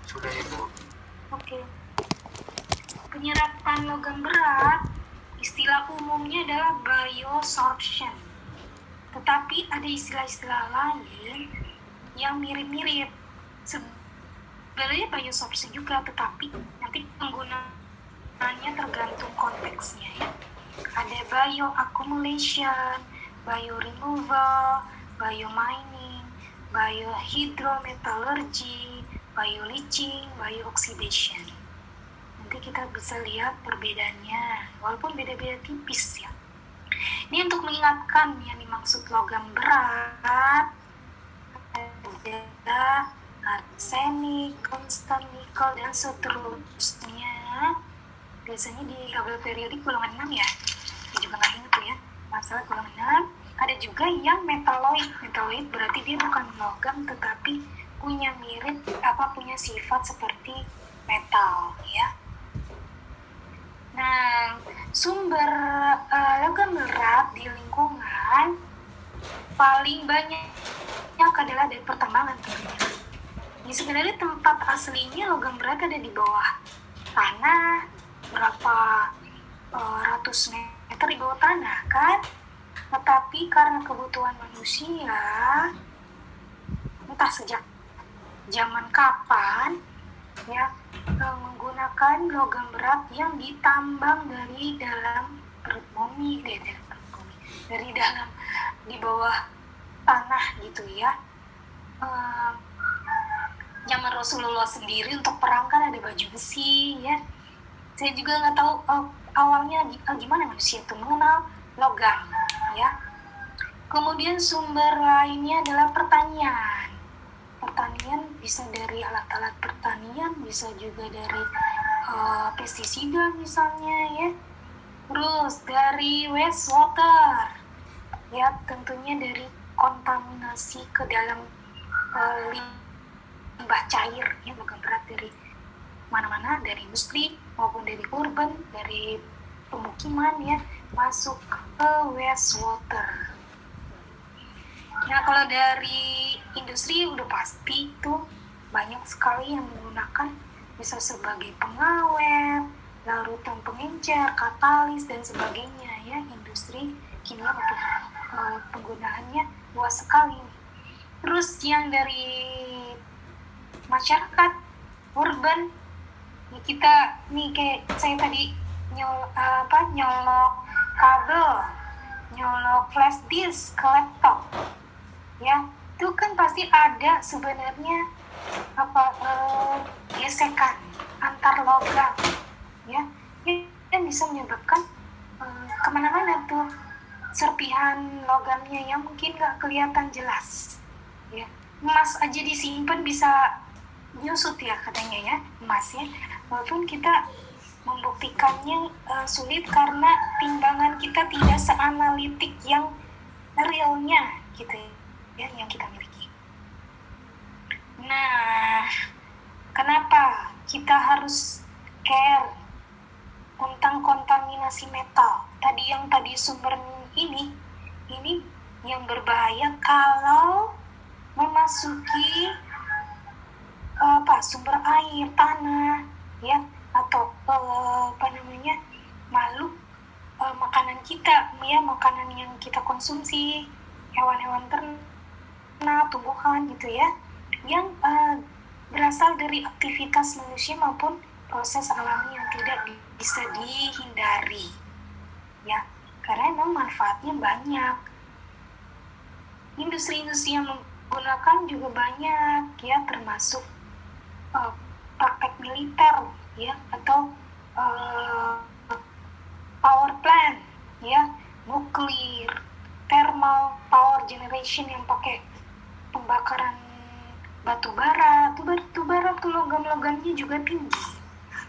Sudah Ibu. Oke. Penyerapan logam berat, istilah umumnya adalah biosorption. Tetapi ada istilah-istilah lain yang mirip-mirip. Sebenarnya biosorption juga, tetapi nanti penggunaannya tergantung konteksnya ya. Ada bioaccumulation, bioremoval, biomining, biohydrometallurgy, bioleaching, biooxidation. Nanti kita bisa lihat perbedaannya, walaupun beda-beda tipis ya. Ini untuk mengingatkan yang dimaksud logam berat adalah arsenik, tungsten, nikel, dan seterusnya. Biasanya di tabel periodik golongan 6 ya. Saya juga nggak ingat tuh ya. Masalah golongan 6. Ada juga yang metaloid. Metaloid berarti dia bukan logam tetapi punya sifat seperti metal ya. Nah, sumber logam berat di lingkungan paling banyak adalah dari pertambangan tentunya. Ini sebenarnya tempat aslinya logam berat ada di bawah tanah, berapa ratus meter di bawah tanah kan, tetapi karena kebutuhan manusia, entah sejak zaman kapan ya, menggunakan logam berat yang ditambang dari dalam perut bumi, dari dalam di bawah tanah gitu ya. Zaman Rasulullah sendiri untuk perang kan ada baju besi ya. Saya juga nggak tahu awalnya gimana manusia itu mengenal logam ya. Kemudian sumber lainnya adalah pertanian. Pertanian bisa dari alat-alat pertanian, bisa juga dari pestisida misalnya ya. Terus dari wastewater ya, tentunya dari kontaminasi ke dalam limbah cair ya, logam berat dari mana-mana, dari industri maupun dari urban, dari pemukiman ya, masuk ke wastewater. Nah, kalau dari industri udah pasti tuh banyak sekali yang menggunakan, bisa sebagai pengawet, larutan pengencer, katalis dan sebagainya ya. Industri kimia untuk penggunaannya luas sekali. Terus yang dari masyarakat urban, nih kita nih kayak saya tadi nyolok kabel, nyolok flash disk ke laptop ya, itu kan pasti ada sebenarnya gesekan antar logam ya, yang bisa menyebabkan kemana-mana tuh serpihan logamnya yang mungkin nggak kelihatan jelas ya. Emas aja disimpan bisa nyusut ya katanya ya, emas ya, walaupun kita membuktikannya sulit karena timbangan kita tidak seanalitik yang realnya gitu ya, yang kita miliki. Nah, kenapa kita harus care tentang kontaminasi metal? Tadi sumber ini yang berbahaya kalau memasuki sumber air, tanah ya, atau makhluk makanan kita ya, makanan yang kita konsumsi, hewan-hewan ternak, tumbuhan gitu ya, yang berasal dari aktivitas manusia maupun proses alami yang tidak bisa dihindari ya, karena memang manfaatnya banyak. Industri-industri yang menggunakan juga banyak ya, termasuk praktek militer ya, atau power plant ya, nuklir, thermal power generation yang pakai pembakaran batu bara tuh logam-logamnya juga tinggi,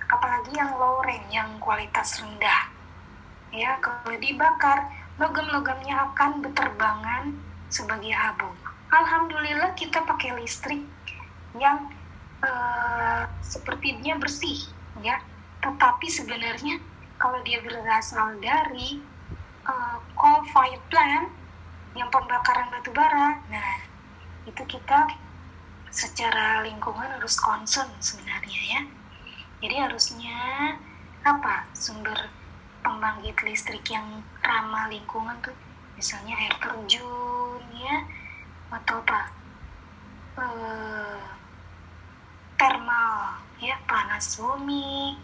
apalagi yang low rank, yang kualitas rendah ya. Kalau dibakar, logam-logamnya akan berterbangan sebagai abu. Alhamdulillah kita pakai listrik yang sepertinya bersih ya, tetapi sebenarnya kalau dia berasal dari coal fired plant yang pembakaran batu bara, nah itu kita secara lingkungan harus concern sebenarnya ya. Jadi harusnya apa sumber pembangkit listrik yang ramah lingkungan tuh, misalnya air terjun ya, atau apa thermal ya, panas bumi.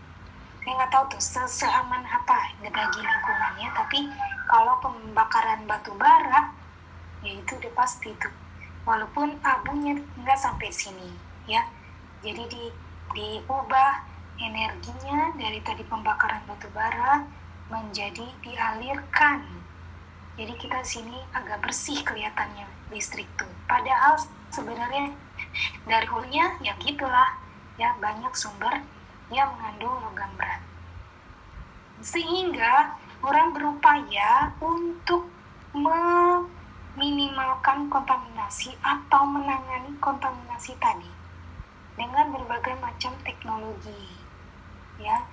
Saya nggak tahu tuh seaman apa bagi lingkungannya, tapi kalau pembakaran batu bara ya itu udah pasti tuh, walaupun abunya nggak sampai sini ya. Jadi diubah energinya dari tadi pembakaran batu bara menjadi dialirkan. Jadi kita sini agak bersih kelihatannya listrik tuh. Padahal sebenarnya dari hulunya ya gitulah ya, banyak sumber yang mengandung logam berat. Sehingga orang berupaya untuk meminimalkan kontaminasi atau menangani kontaminasi tadi dengan berbagai macam teknologi ya,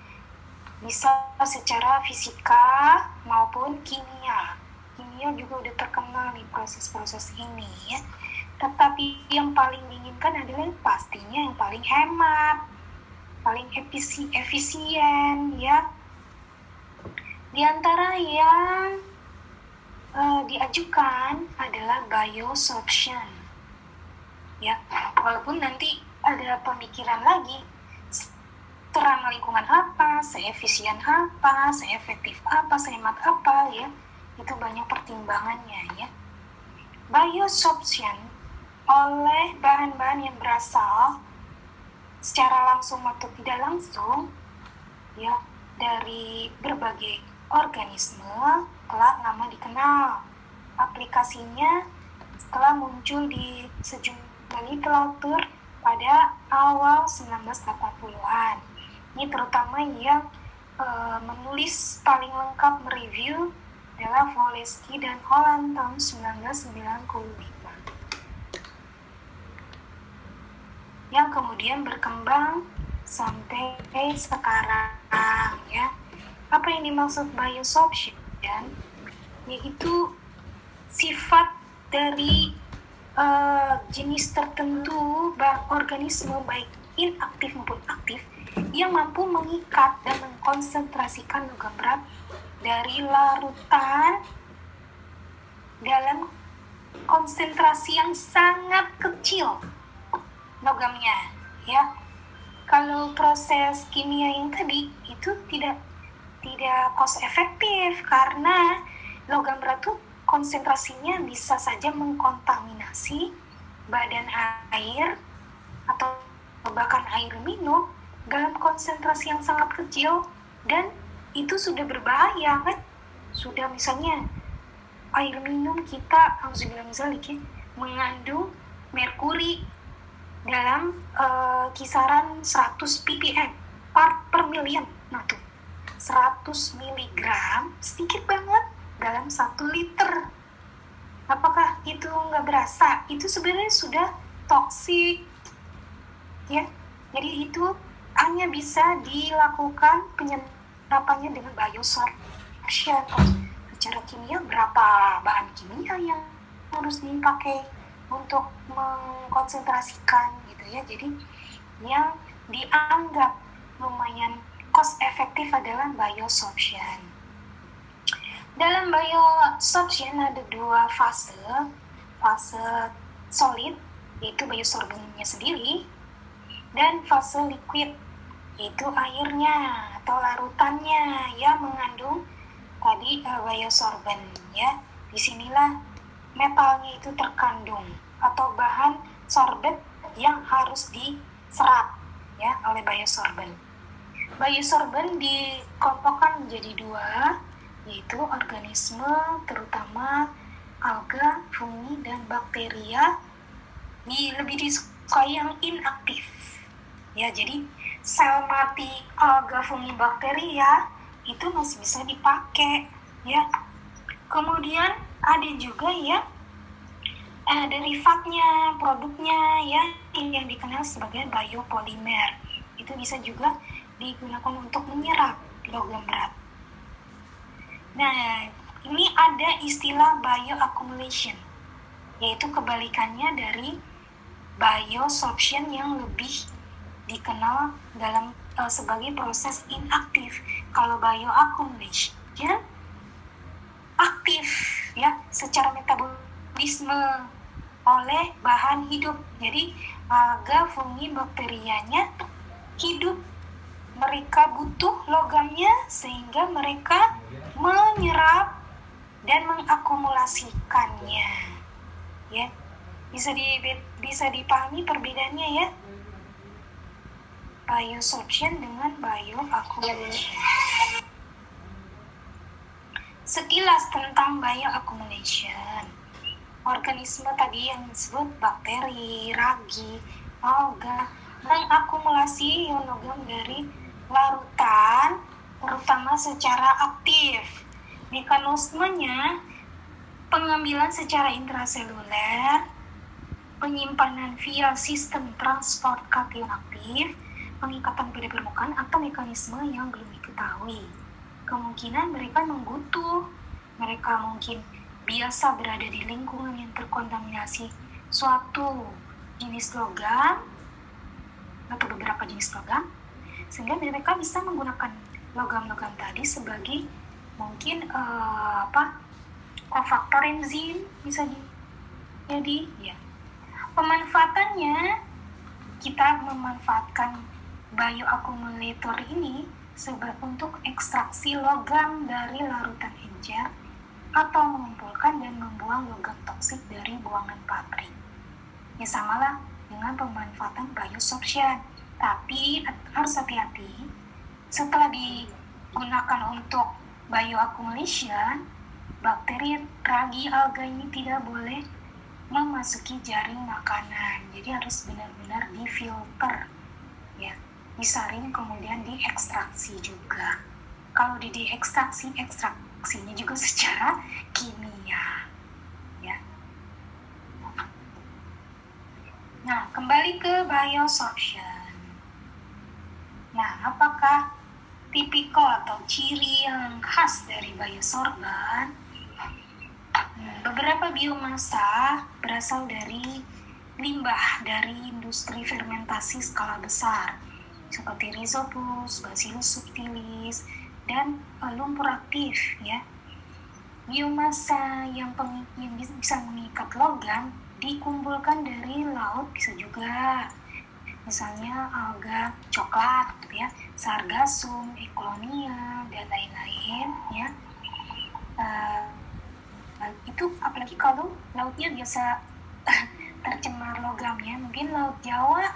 bisa secara fisika maupun kimia. Kimia juga udah terkenal di proses-proses ini ya. Tetapi yang paling diinginkan adalah pastinya yang paling hemat, paling efisien ya. Di antara yang diajukan adalah biosorption ya, walaupun nanti ada pemikiran lagi seramah lingkungan apa, seefisien apa, seefektif apa, sehemat apa ya, itu banyak pertimbangannya ya. Biosorption oleh bahan-bahan yang berasal secara langsung atau tidak langsung ya dari berbagai organisme telah lama dikenal. Aplikasinya setelah muncul di sejumlah literatur pada awal 1980-an. Ini terutama yang menulis paling lengkap mereview adalah Volesky dan Holland tahun 1995. Yang kemudian berkembang sampai sekarang ya. Apa yang dimaksud biosorption? Yaitu sifat dari jenis tertentu organisme baik inaktif maupun aktif yang mampu mengikat dan mengkonsentrasikan logam berat dari larutan dalam konsentrasi yang sangat kecil logamnya ya. Kalau proses kimia yang tadi itu tidak cost efektif karena logam berat itu konsentrasinya bisa saja mengkontaminasi badan air atau bahkan air minum dalam konsentrasi yang sangat kecil, dan itu sudah berbahaya kan. Sudah misalnya air minum kita mengandung merkuri dalam kisaran 100 ppm part per million. Nah tuh 100 mg sedikit banget dalam 1 liter. Apakah itu nggak berasa? Itu sebenarnya sudah toksik ya. Jadi itu hanya bisa dilakukan penyerapannya dengan biosorption. Secara kimia berapa bahan kimia yang harus dipakai untuk mengkonsentrasikan gitu ya. Jadi yang dianggap lumayan cost efektif adalah biosorption. Dalam biosorption ada 2 fase. Fase solid yaitu biosorbennya sendiri, dan fase liquid yaitu airnya atau larutannya yang mengandung tadi biosorben ya. Disinilah metalnya itu terkandung atau bahan sorbet yang harus diserap ya oleh biosorben. Biosorben dikelompokkan menjadi 2, yaitu organisme terutama alga, fungi, dan bakteria. Lebih disukai yang inaktif ya. Jadi sel mati alga, fungi, bakteria itu masih bisa dipakai ya. Kemudian ada juga ya derivatnya, produknya ya yang dikenal sebagai biopolimer. Itu bisa juga digunakan untuk menyerap logam berat. Nah, ini ada istilah bioaccumulation, yaitu kebalikannya dari biosorption yang lebih dikenal dalam sebagai proses inaktif. Kalau bioaccumulation aktif ya secara metabolisme oleh bahan hidup. Jadi alga, fungi, bakterianya hidup. Mereka butuh logamnya sehingga mereka menyerap dan mengakumulasikannya. Ya. Bisa dipahami perbedaannya ya. Biosorption dengan bioaccumulation. Sekilas tentang bioaccumulation. Organisme tadi yang disebut bakteri, ragi, alga mengakumulasi ion logam dari larutan terutama secara aktif. Mekanismenya pengambilan secara intraseluler, penyimpanan via sistem transport kation aktif, pengikatan pada permukaan atau mekanisme yang belum diketahui. Kemungkinan mereka menggutu, mereka mungkin biasa berada di lingkungan yang terkontaminasi suatu jenis logam atau beberapa jenis logam, sehingga mereka bisa menggunakan logam-logam tadi sebagai mungkin kofaktor enzim bisa jadi ya. Pemanfaatannya, kita memanfaatkan bioakumulator ini untuk ekstraksi logam dari larutan encer atau mengumpulkan dan membuang logam toksik dari buangan pabrik. Ya samalah dengan pemanfaatan biosorption. Tapi harus hati-hati, setelah digunakan untuk bioaccumulation, bakteri, ragi, alga ini tidak boleh memasuki jaring makanan. Jadi harus benar-benar difilter, ya, disaring kemudian diekstraksi juga. Kalau diekstraksi, ekstraksinya juga secara kimia, ya. Nah, kembali ke biosorption. Nah, apakah tipikal atau ciri yang khas dari biosorban? Beberapa biomasa berasal dari limbah dari industri fermentasi skala besar seperti Rhizopus, Bacillus subtilis, dan lumpur aktif ya. Biomasa yang bisa mengikat logam dikumpulkan dari laut bisa juga, misalnya alga coklat gitu ya, sargassum, ekolonia, dan lain-lain ya. Itu apalagi kalau lautnya biasa tercemar logam ya, mungkin laut Jawa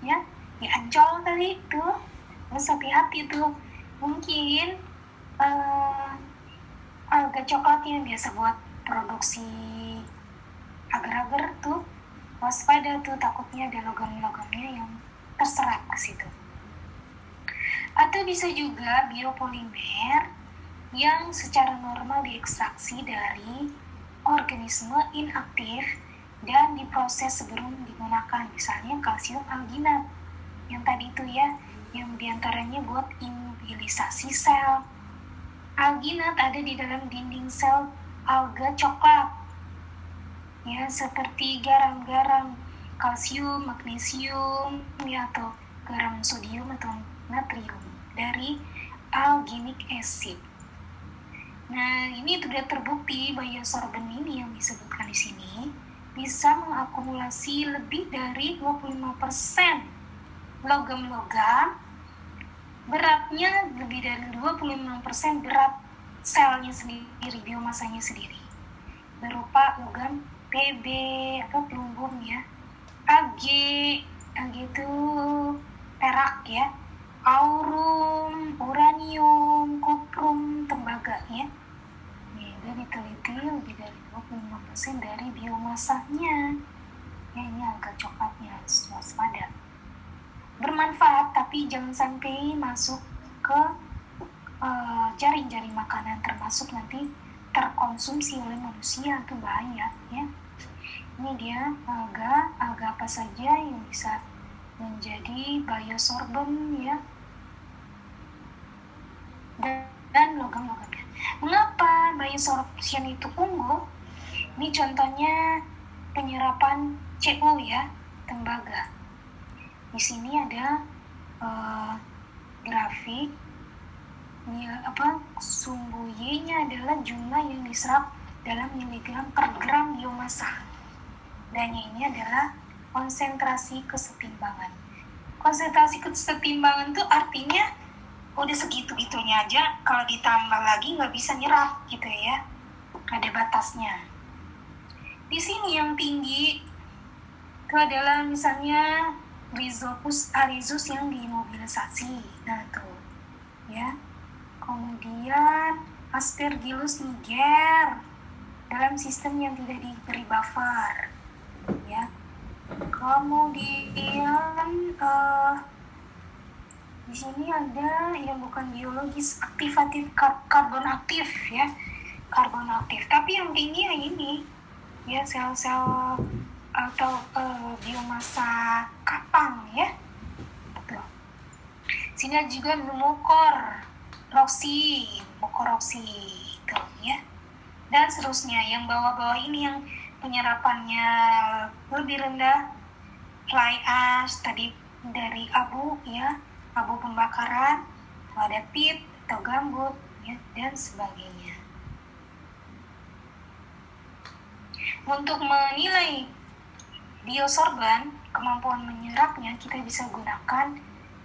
ya, di Ancol kali itu, harus hati-hati tuh, mungkin alga coklat yang biasa buat produksi agar-agar tuh, waspada tuh, takutnya ada logam-logamnya yang terserap ke situ. Atau bisa juga biopolimer yang secara normal diekstraksi dari organisme inaktif dan diproses sebelum digunakan, misalnya kalsium alginat yang tadi itu ya, yang diantaranya buat imobilisasi sel. Alginat ada di dalam dinding sel alga coklat ya, seperti garam-garam, kalsium, magnesium ya, atau garam sodium atau natrium dari alginic acid. Nah, ini sudah terbukti biosorben ini yang disebutkan di sini bisa mengakumulasi lebih dari 25% logam-logam, beratnya lebih dari 25% berat selnya sendiri, biomasanya sendiri, berupa logam Pb atau plumbum ya, Ag itu perak ya, aurum, uranium, kuprum, tembaga ya. Ini diteliti lebih dari 25% dari biomasanya. Ya, ini alga coklatnya, harus waspada. Bermanfaat, tapi jangan sampai masuk ke jaring-jaring makanan, termasuk nanti terkonsumsi oleh manusia, itu bahaya ya. Ini dia alga apa saja yang bisa menjadi biosorben ya, dan logam-logamnya. Mengapa biosorption itu unggul? Ini contohnya penyerapan CO ya, tembaga. Di sini ada grafik sumbu Y-nya adalah jumlah yang diserap dalam miligram per gram biomasa. Dan ini adalah konsentrasi kesetimbangan. Konsentrasi kesetimbangan itu artinya udah segitu-gitunya aja, kalau ditambah lagi nggak bisa nyerap gitu ya. Ada batasnya. Di sini yang tinggi itu adalah misalnya Rhizopus arizus yang dimobilisasi. Nah tuh ya. Kemudian Aspergillus niger dalam sistem yang tidak diberi buffer ya. Kemudian di sini ada yang bukan biologis, aktivatif, karbon aktif ya, karbon aktif. Tapi yang tinggi ya ini ya, sel-sel atau biomasa kapang ya. Betul. Sini juga mukoroksi itu ya. Dan seterusnya, yang bawah-bawah ini yang penyerapannya lebih rendah, fly ash tadi dari abu ya, abu pembakaran, ada pit atau gambut ya, dan sebagainya. Untuk menilai biosorban, kemampuan menyerapnya, kita bisa gunakan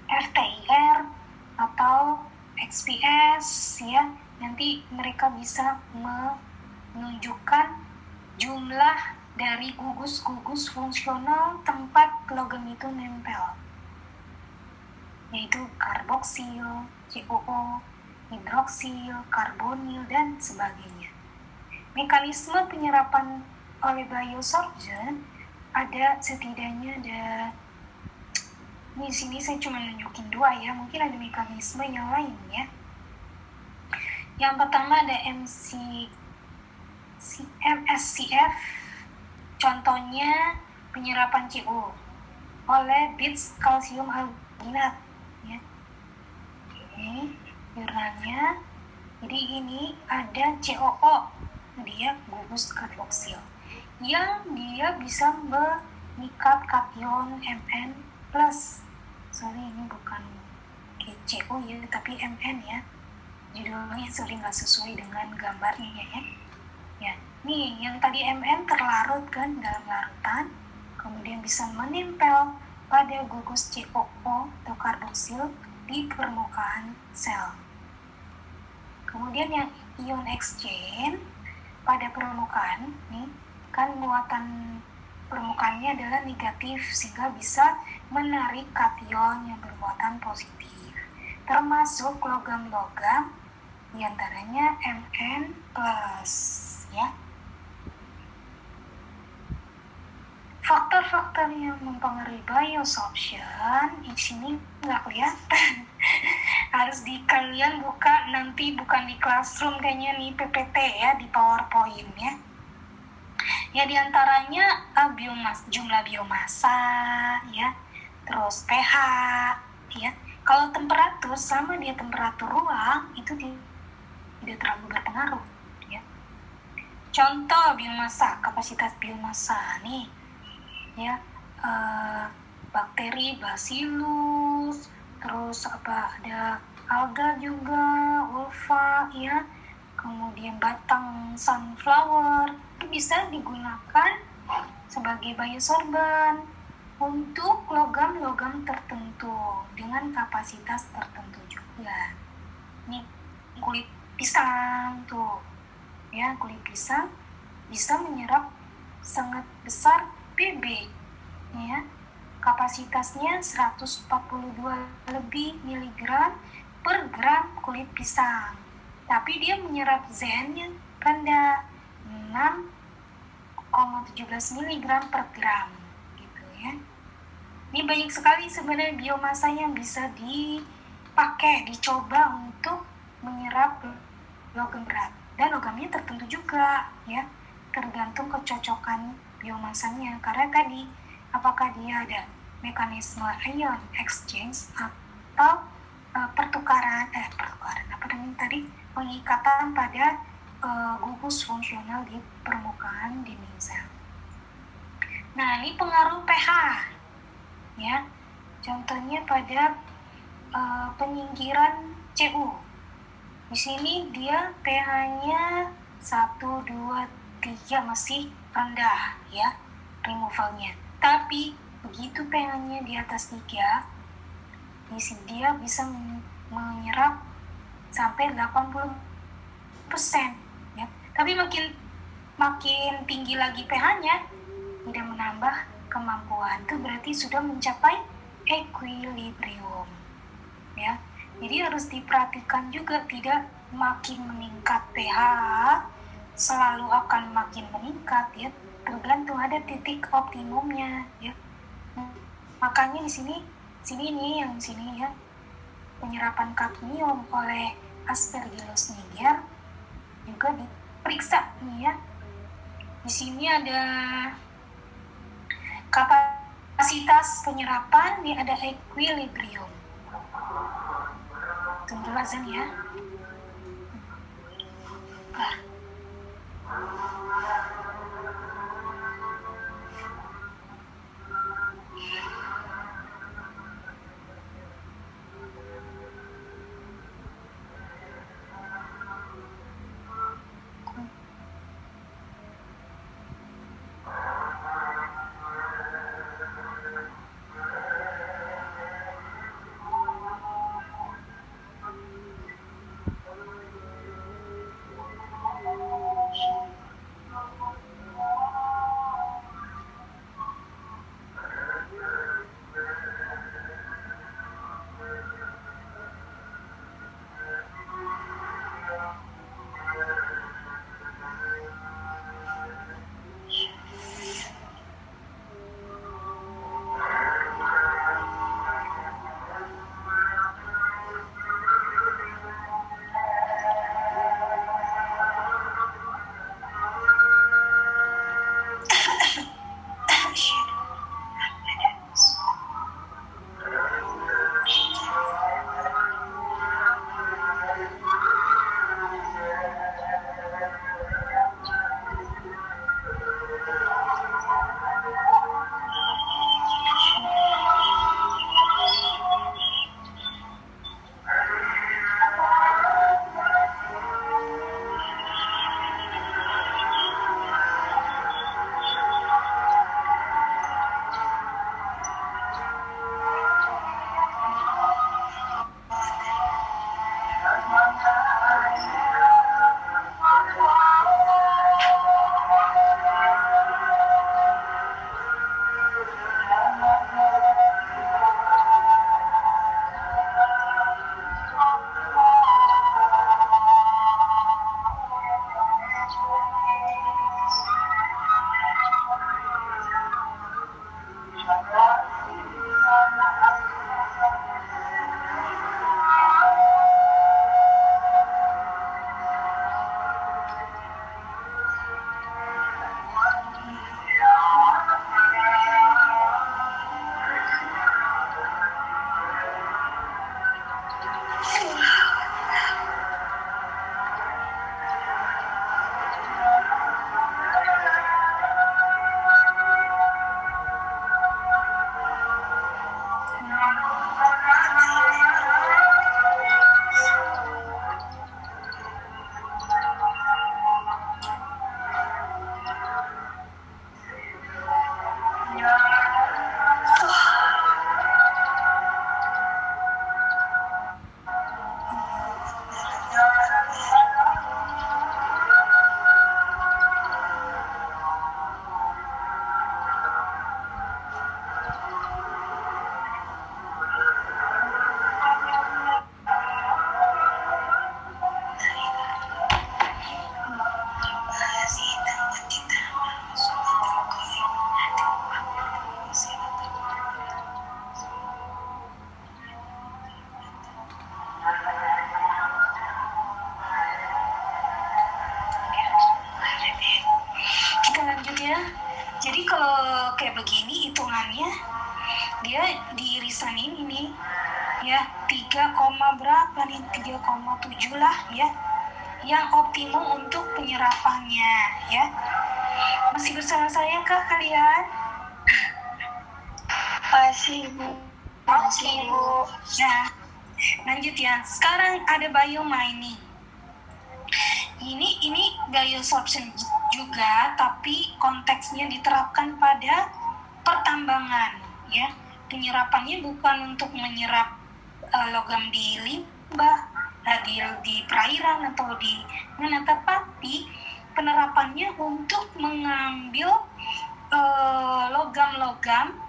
FTIR atau XPS ya. Nanti mereka bisa menunjukkan jumlah dari gugus-gugus fungsional tempat logam itu nempel, yaitu karboksil, COO, hidroksil, karbonil, dan sebagainya. Mekanisme penyerapan oleh biosorban ada setidaknya di sini saya cuma nunjukin 2 ya, mungkin ada mekanisme yang lain ya. Yang pertama ada MSCF, contohnya penyerapan CO oleh bits kalsium alginat ya. Ini jurnalnya. Jadi ini ada COO, dia gugus karboksil, yang dia bisa mengikat kation Mn+. Sorry, ini bukan CO ya, tapi Mn ya. Judulnya sering nggak sesuai dengan gambarnya ya. Ya, nih yang tadi Mn terlarut kan dalam larutan, kemudian bisa menempel pada gugus COO atau karboksil di permukaan sel. Kemudian yang ion exchange pada permukaan, nih kan muatan permukaannya adalah negatif sehingga bisa menarik kation yang bermuatan positif, termasuk logam-logam diantaranya Mn+ ya. Faktor-faktor yang mempengaruhi biosorption di sini nggak kelihatan. Harus kalian buka nanti, bukan di classroom kayaknya nih, PPT ya, di PowerPoint ya. Ya diantaranya jumlah biomasa ya, terus pH ya. Kalau temperatur sama dia temperatur ruang itu tidak terlalu berpengaruh ya. Contoh biomasa, kapasitas biomasa nih ya, bakteri bacillus, terus ada alga juga, ulva ya, kemudian batang sunflower itu bisa digunakan sebagai biosorban untuk logam-logam tertentu dengan kapasitas tertentu juga. Ini kulit pisang tuh ya, kulit pisang bisa menyerap sangat besar Pb ya, kapasitasnya 142 lebih miligram per gram kulit pisang, tapi dia menyerap Zen-nya rendah, 6,17 miligram per gram gitu ya. Ini banyak sekali sebenarnya biomasa yang bisa dipakai, dicoba untuk menyerap logam berat, dan logamnya tertentu juga ya, tergantung kecocokan biomasanya, karena tadi apakah dia ada mekanisme ion exchange atau pertukaran apa namanya tadi, pengikatan pada gugus fungsional di permukaan dinding sel. Nah, ini pengaruh pH ya. Contohnya pada penyingkiran CU. Di sini dia pH-nya 1, 2, 3 masih rendah ya removalnya. Tapi begitu pH-nya di atas 3, di sini dia bisa menyerap sampai 80% ya. Tapi makin tinggi lagi pH-nya, tidak menambah kemampuan. Itu berarti sudah mencapai equilibrium ya. Jadi harus diperhatikan juga, tidak makin meningkat pH selalu akan makin meningkat ya, tergantung ada titik optimumnya ya. Makanya di sini nih yang sini ya, penyerapan kadmium oleh Aspergillus niger juga diperiksa nih ya. Di sini ada kapasitas penyerapan, ini ada equilibrium. Tunggu azan ya. kayak begini hitungannya, dia di irisan ini nih ya 3, berapa nih, 3,7 lah ya yang optimum untuk penyerapannya ya. Masih bersama saya kah kalian? kasih Bu. Oke Bu. Nah, lanjut ya. Sekarang ada biomining. Ini biosorption juga, tapi konteksnya diterapkan pada pertambangan, ya. Penyerapannya bukan untuk menyerap logam di limbah, di perairan atau di mana, tetapi penerapannya untuk mengambil logam-logam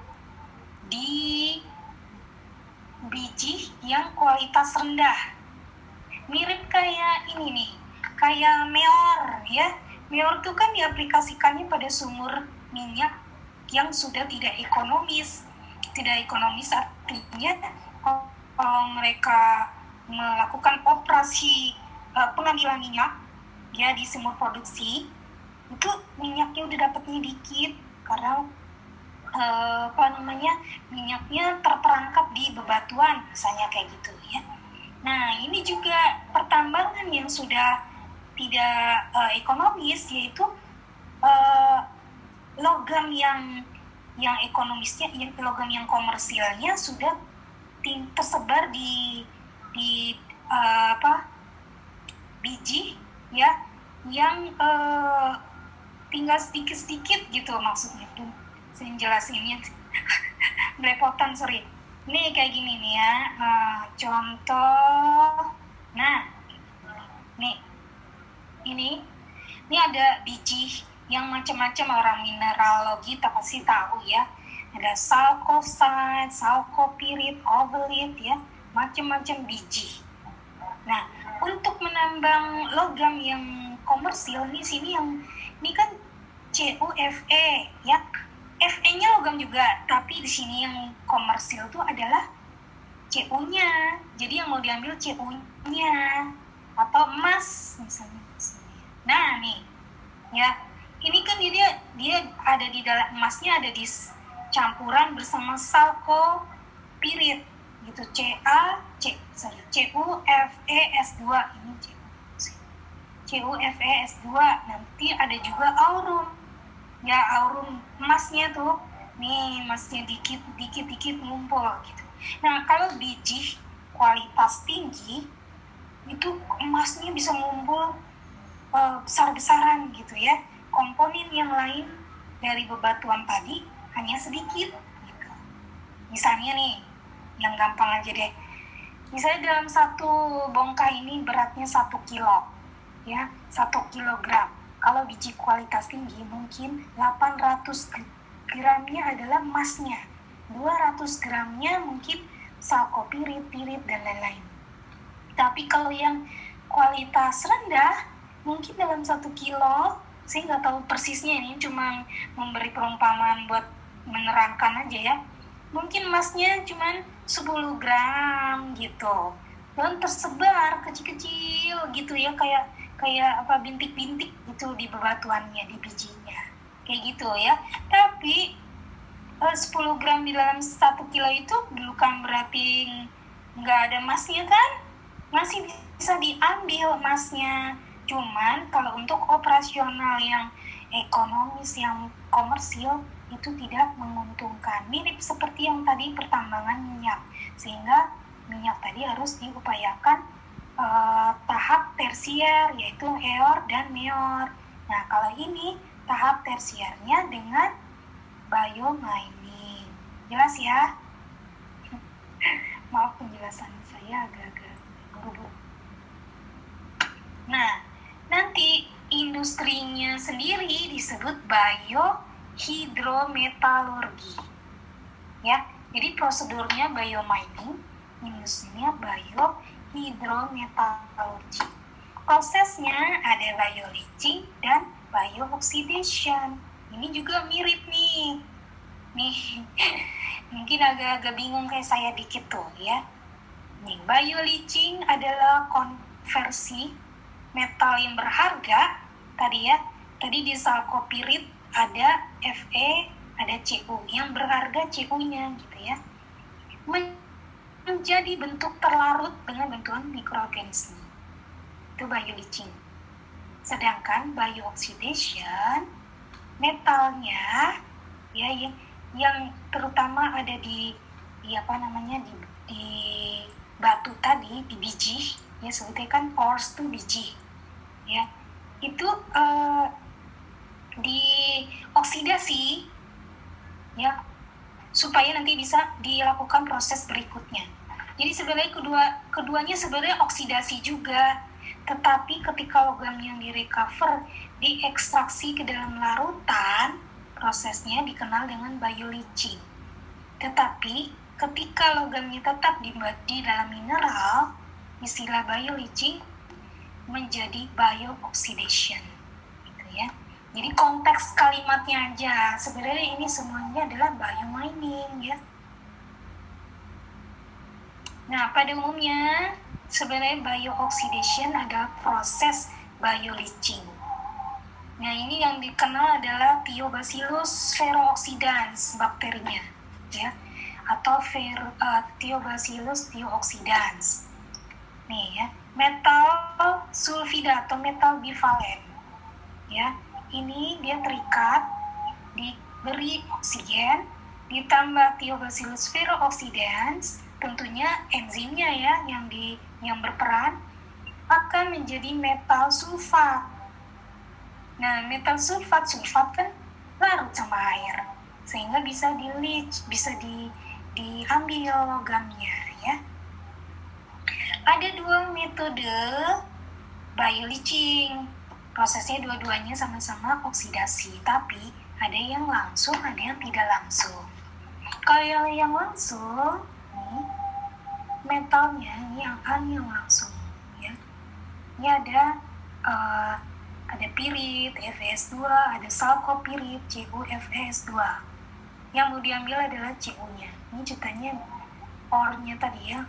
di biji yang kualitas rendah. Mirip kayak ini nih, kayak meor ya. Meor itu kan diaplikasikannya pada sumur minyak yang sudah tidak ekonomis. Tidak ekonomis artinya kalau mereka melakukan operasi pengambilan minyak ya di sumur produksi, itu minyaknya udah dapatnya dikit karena minyaknya terperangkap di bebatuan misalnya kayak gitu ya. Nah, ini juga pertambangan yang sudah tidak ekonomis, yaitu logam yang ekonomisnya, logam yang komersialnya sudah tersebar di biji ya, yang tinggal sedikit-sedikit gitu maksudnya. Saya jelasinnya belepotan, sorry. Ini kayak gini nih ya, contoh. Nah, nih, ini ada biji yang macam-macam, orang mineralogi tak pasti tahu ya. Ada salcoside, salcopirit, ovalit ya, macam-macam biji. Nah, untuk menambang logam yang komersil di sini ini kan CuFe ya. Fe-nya logam juga, tapi di sini yang komersil itu adalah Cu-nya. Jadi yang mau diambil Cu-nya atau emas misalnya. Nah, nih. Ya. Ini kan dia ada di dalam emasnya, ada di campuran bersama salcopirit gitu. CuFeS2 ini CuFeS2. Nanti ada juga aurum. Ya, aurum emasnya tuh, nih emasnya dikit ngumpul gitu. Nah, kalau biji kualitas tinggi itu emasnya bisa ngumpul besar-besaran gitu ya. Komponen yang lain dari bebatuan tadi hanya sedikit gitu. Misalnya nih, yang gampang aja deh. Misalnya dalam satu bongkai ini beratnya 1 kilo ya, 1 kilogram. Kalau biji kualitas tinggi mungkin 800 gramnya adalah emasnya, 200 gramnya mungkin salcopirit, pirit, dan lain-lain. Tapi kalau yang kualitas rendah, mungkin dalam 1 kilo, saya nggak tahu persisnya, ini cuma memberi perumpamaan buat menerangkan aja ya, mungkin emasnya cuma 10 gram gitu, dan tersebar kecil-kecil gitu ya, kayak bintik-bintik gitu di bebatuannya, di bijinya kayak gitu ya. Tapi 10 gram di dalam 1 kilo itu bukan berarti nggak ada emasnya kan, masih bisa diambil emasnya. Cuman kalau untuk operasional yang ekonomis, yang komersil, itu tidak menguntungkan. Mirip seperti yang tadi pertambangan minyak, sehingga minyak tadi harus diupayakan tahap tersier, yaitu eor dan meor. Nah, kalau ini tahap tersiernya dengan biomining. Jelas ya? Maaf, penjelasan saya agak-agak buru-buru. Nah, nanti industrinya sendiri disebut biohidrometalurgi. Ya, jadi prosedurnya biomining, industrinya biohidrometalurgi. Prosesnya ada bioleaching dan biooxidation. Ini juga mirip nih. Mungkin agak-agak bingung kayak saya dikit tuh ya. Nih, bioleaching adalah konversi metal yang berharga tadi ya. Tadi di salcopirit ada Fe, ada Cu. Yang berharga Cu-nya gitu ya. Menjadi bentuk terlarut dengan bantuan mikroorganisme. Itu bioleaching. Sedangkan biooxidation, metalnya ya yang terutama ada di apa namanya di batu tadi, di biji, ya sebutnya kan pores tuh biji, ya itu dioksidasi, ya supaya nanti bisa dilakukan proses berikutnya. Jadi sebenarnya keduanya sebenarnya oksidasi juga, tetapi ketika logam yang direcover diekstraksi ke dalam larutan, prosesnya dikenal dengan bioleaching. Tetapi ketika logamnya tetap di dalam mineral, istilah bioleaching menjadi biooxidation, gitu ya. Jadi konteks kalimatnya aja, sebenarnya ini semuanya adalah biomining, ya. Nah, pada umumnya sebenarnya biooxidation adalah proses bioleaching. Nah, ini yang dikenal adalah Thiobacillus ferrooxidans bakterinya, ya, atau Thiobacillus thiooxidans. Nih ya, metal sulfida atau metal bivalen, ya, ini dia terikat, diberi oksigen, ditambah Thiobacillus ferrooxidans, tentunya enzimnya ya yang berperan akan menjadi metal sulfat. Nah, metal sulfat kan larut sama air, sehingga bisa di-leach, bisa diambil logamnya, ya. Ada dua metode bioleaching. Prosesnya dua-duanya sama-sama oksidasi, tapi ada yang langsung, ada yang tidak langsung. Kalau yang langsung, nih, metalnya ini akan yang langsung, ya. Ini ada pirit, FeS2, ada salcopirit, CuFeS2. Yang mau diambil adalah Cu-nya. Ini ceritanya ore-nya tadi ya,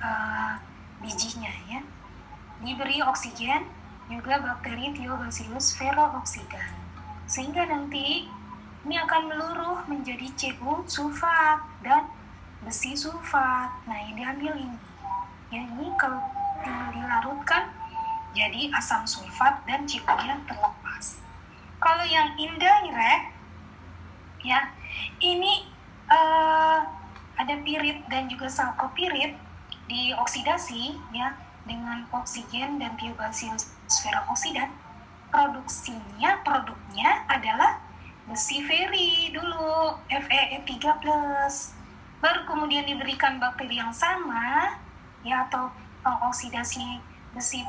bijinya ya. Diberi oksigen, juga bakteri Thiobacillus ferrooxidans. Sehingga nanti ini akan meluruh menjadi Cu sulfat dan besi sulfat. Nah, yang diambil ini. Ya, ini kalau tinggal dilarutkan jadi asam sulfat dan Cu-nya terlepas. Kalau yang indirect, ya, ini ada pirit dan juga salcopirit dioksidasi, ya, dengan oksigen dan Thiobacillus ferrooxidans. Produknya adalah besi feri dulu, Fe3+. Baru kemudian diberikan bakteri yang sama, ya, atau pengoksidasi besi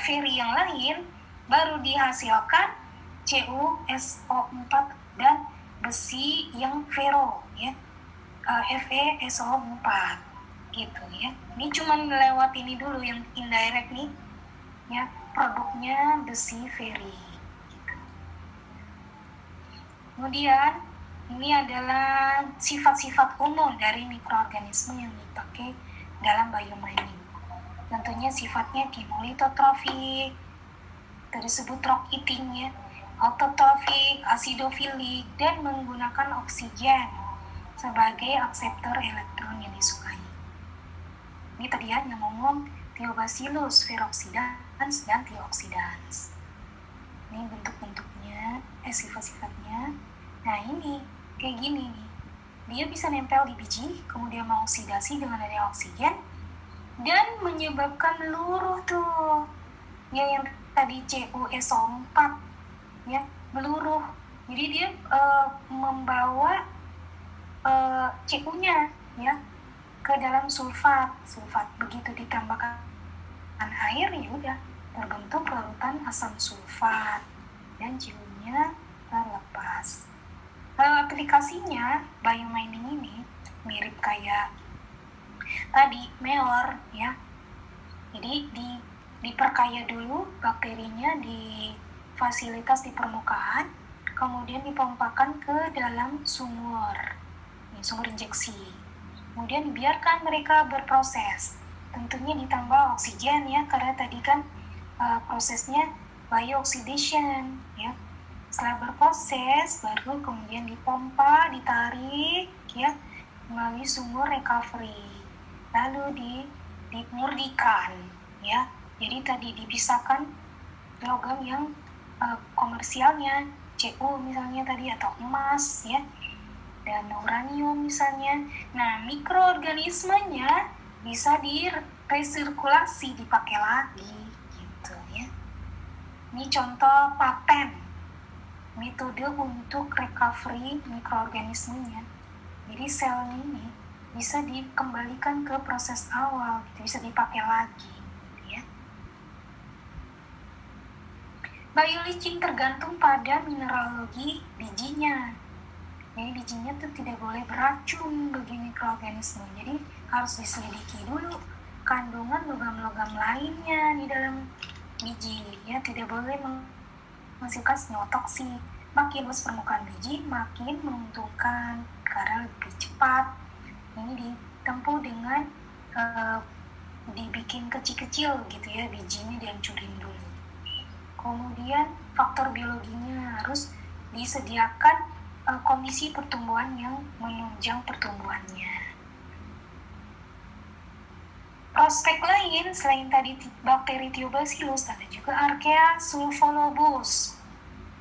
feri yang lain, baru dihasilkan CuSO4 dan besi yang ferro, ya, FeSO4, gitu ya. Ini cuma lewat ini dulu yang indirect nih, ya, produknya besi feri, gitu. Kemudian ini adalah sifat-sifat umum dari mikroorganisme yang dipakai dalam biomining. Tentunya sifatnya kimolitotrofik, tersebut rock eating ya, autotrofik, acidofilik, dan menggunakan oksigen sebagai akseptor elektron yang disukai. Ini tadi ya yang ngomong Thiobacillus ferrooxidans dan thiooxidans. Ini bentuk-bentuknya, sifat-sifatnya. Nah, ini kayak gini nih. Dia bisa nempel di biji, kemudian mengoksidasi dengan adanya oksigen dan menyebabkan luruh tuh. Ya, yang tadi CuSO4, ya, meluruh. Jadi dia membawa Cu-nya, ya, ke dalam sulfat. Begitu ditambahkan air, ya udah terbentuk larutan asam sulfat dan Cu-nya terlepas. Aplikasinya biomining ini mirip kayak tadi meor, ya. Jadi diperkaya dulu bakterinya di fasilitas di permukaan, kemudian dipompakan ke dalam sumur injeksi. Kemudian dibiarkan mereka berproses. Tentunya ditambah oksigen ya, karena tadi kan prosesnya biooxidation ya. Setelah berproses, baru kemudian dipompa, ditarik ya melalui sumur recovery. Lalu dimurnikan ya. Jadi tadi dipisahkan logam yang komersialnya, Cu misalnya tadi atau emas ya. dan uranium misalnya. Nah, mikroorganismenya bisa diresirkulasi, dipakai lagi gitu ya. Ini contoh paten metode untuk recovery mikroorganismenya. Jadi sel ini bisa dikembalikan ke proses awal, gitu, bisa dipakai lagi gitu ya. Bioleaching tergantung pada mineralogi bijinya. Jadi bijinya tuh tidak boleh beracun bagi mikroorganisme. Jadi harus diselidiki dulu kandungan logam-logam lainnya di dalam biji. Ya, tidak boleh menghasilkan senyawa toksik. Makin luas permukaan biji, makin menguntungkan karena lebih cepat. Ini ditempuh dengan dibikin kecil-kecil gitu ya, bijinya dihancurin dulu. Kemudian faktor biologinya harus disediakan kondisi pertumbuhan yang menunjang pertumbuhannya. Prospek lain selain tadi bakteri Thiobacillus, ada juga Archaea sulfolobus.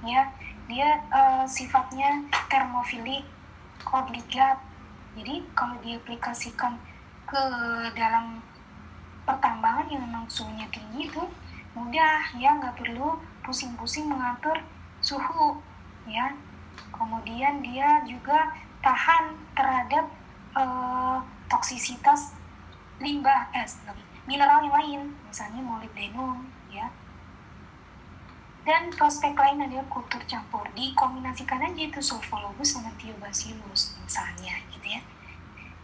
Ya, dia sifatnya termofilik, obligat. Jadi kalau diaplikasikan ke dalam pertambangan yang memang suhunya tinggi itu mudah ya, nggak perlu pusing-pusing mengatur suhu ya. Kemudian dia juga tahan terhadap toksisitas limbah mineral yang lain, misalnya molybdenum ya. Dan prospek lain adalah kultur campur, dikombinasikan aja itu sulfolobus dengan Thiobacillus misalnya gitu ya.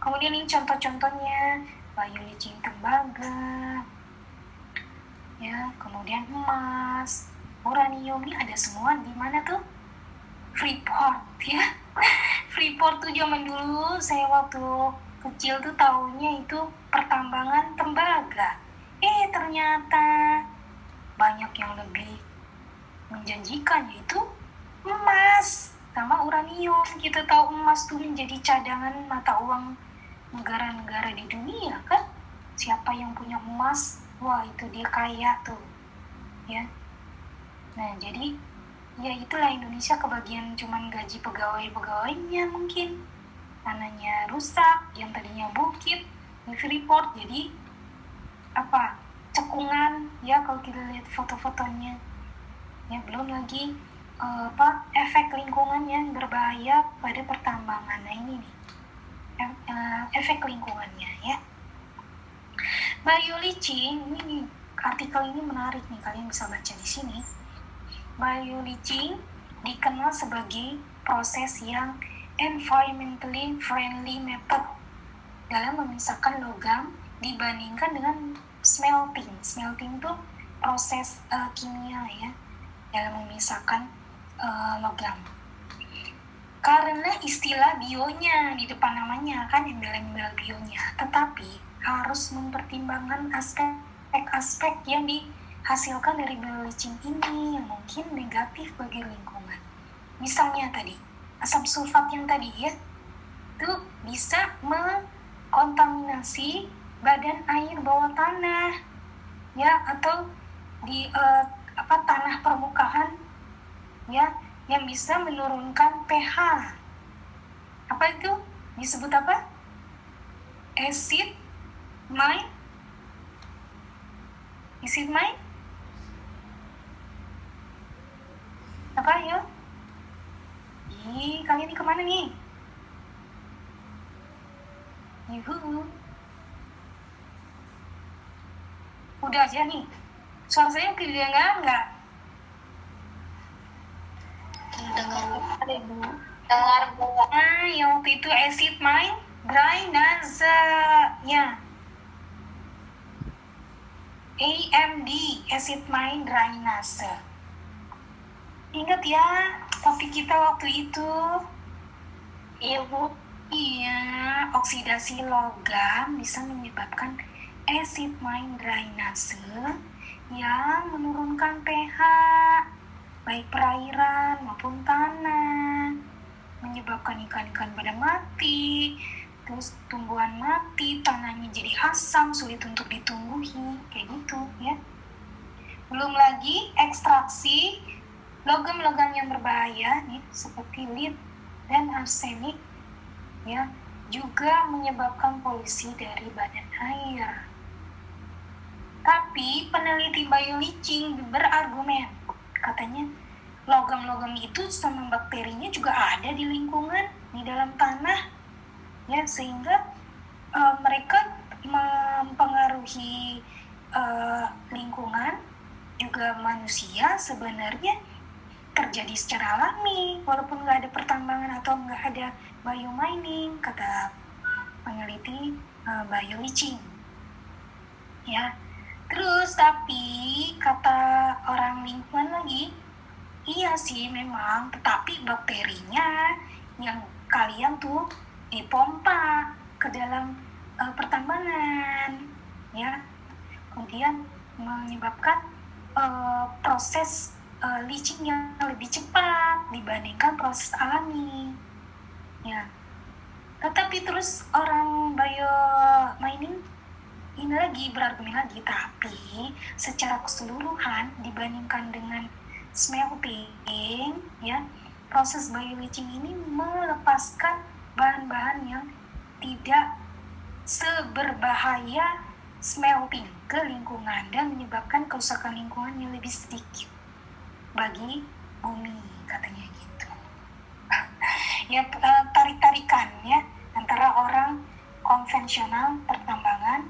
Kemudian ini contoh-contohnya bioleaching tembaga ya, kemudian emas, uranium, ini ada semua di mana tuh? Freeport ya. Freeport tuh zaman dulu saya waktu kecil tuh taunya itu pertambangan tembaga. Ternyata banyak yang lebih menjanjikan, yaitu emas sama uranium. Kita tahu emas tuh menjadi cadangan mata uang negara-negara di dunia kan. Siapa yang punya emas, wah itu dia kaya tuh ya. Nah jadi ya itulah, Indonesia kebagian cuman gaji pegawai-pegawainya, mungkin tanahnya rusak yang tadinya bukit di Freeport jadi cekungan ya kalau kita lihat foto-fotonya ya. Belum lagi efek lingkungan yang berbahaya pada pertambangan. Nah ini nih efek lingkungannya ya. Bioleaching ini, artikel ini menarik nih, kalian bisa baca di sini. Bioleaching dikenal sebagai proses yang environmentally friendly method dalam memisahkan logam dibandingkan dengan smelting. Smelting itu proses kimia ya dalam memisahkan logam. Karena istilah bionya di depan namanya kan, embel-embel bionya, tetapi harus mempertimbangkan aspek-aspek yang dihasilkan dari bioleaching ini yang mungkin negatif bagi lingkungan. Misalnya tadi asam sulfat yang tadi ya, itu bisa mengkontaminasi badan air bawah tanah ya, atau di tanah permukaan ya, yang bisa menurunkan pH. Apa itu disebut apa? Acid mine? Acid mine? Apa ya? Kalian ini kemana nih? Yuhu. Udah aja nih. Suara saya kedengaran nggak? Dengar Bu. Dengar Bu. Nah, yang waktu itu acid mine drainase ya. AMD, acid mine drainase. Ingat ya topik kita waktu itu? Iya Bu. Iya, oksidasi logam bisa menyebabkan acid mine drainase yang menurunkan pH baik perairan maupun tanah, menyebabkan ikan-ikan pada mati, terus tumbuhan mati, tanahnya jadi asam, sulit untuk ditumbuhi, kayak gitu ya. Belum lagi ekstraksi logam-logam yang berbahaya nih, seperti lead dan arsenik ya, juga menyebabkan polusi dari badan air. Tapi peneliti bioleaching berargumen, katanya logam-logam itu sama bakterinya juga ada di lingkungan, di dalam tanah, ya, sehingga mereka mempengaruhi lingkungan, juga manusia sebenarnya terjadi secara alami, walaupun nggak ada pertambangan atau nggak ada biomining, kata peneliti bioleaching. Ya, terus tapi kata orang lingkungan lagi, iya sih memang, tetapi bakterinya yang kalian tuh dipompa ke dalam pertambangan, ya, kemudian menyebabkan proses leaching yang lebih cepat dibandingkan proses alami, ya. Tetapi terus orang biomining ini lagi berargumen lagi, tapi secara keseluruhan dibandingkan dengan smelting, ya, proses bioleaching ini melepaskan bahan-bahan yang tidak seberbahaya smelting ke lingkungan dan menyebabkan kerusakan lingkungan yang lebih sedikit bagi bumi, katanya gitu. Ya, tarik-tarikan ya antara orang konvensional pertambangan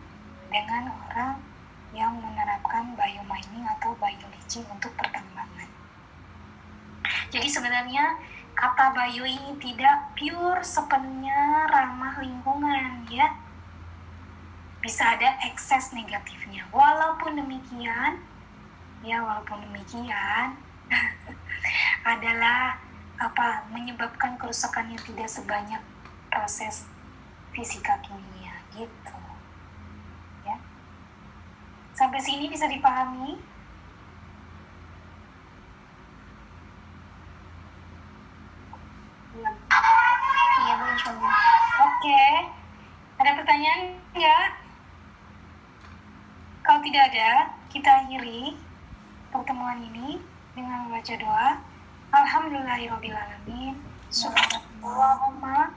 dengan orang yang menerapkan biomining atau bioleaching untuk pertambangan. Jadi sebenarnya kata bio ini tidak pure sepenuhnya ramah lingkungan, ya. Bisa ada ekses negatifnya. Walaupun demikian adalah menyebabkan kerusakan yang tidak sebanyak proses fisika kimia gitu. Ya. Sampai sini bisa dipahami? Iya, boleh coba. Oke. Ada pertanyaan nggak? Kalau tidak ada, kita akhiri pertemuan ini dengan membaca doa. Alhamdulillahirobbilalamin. Subhanallahumma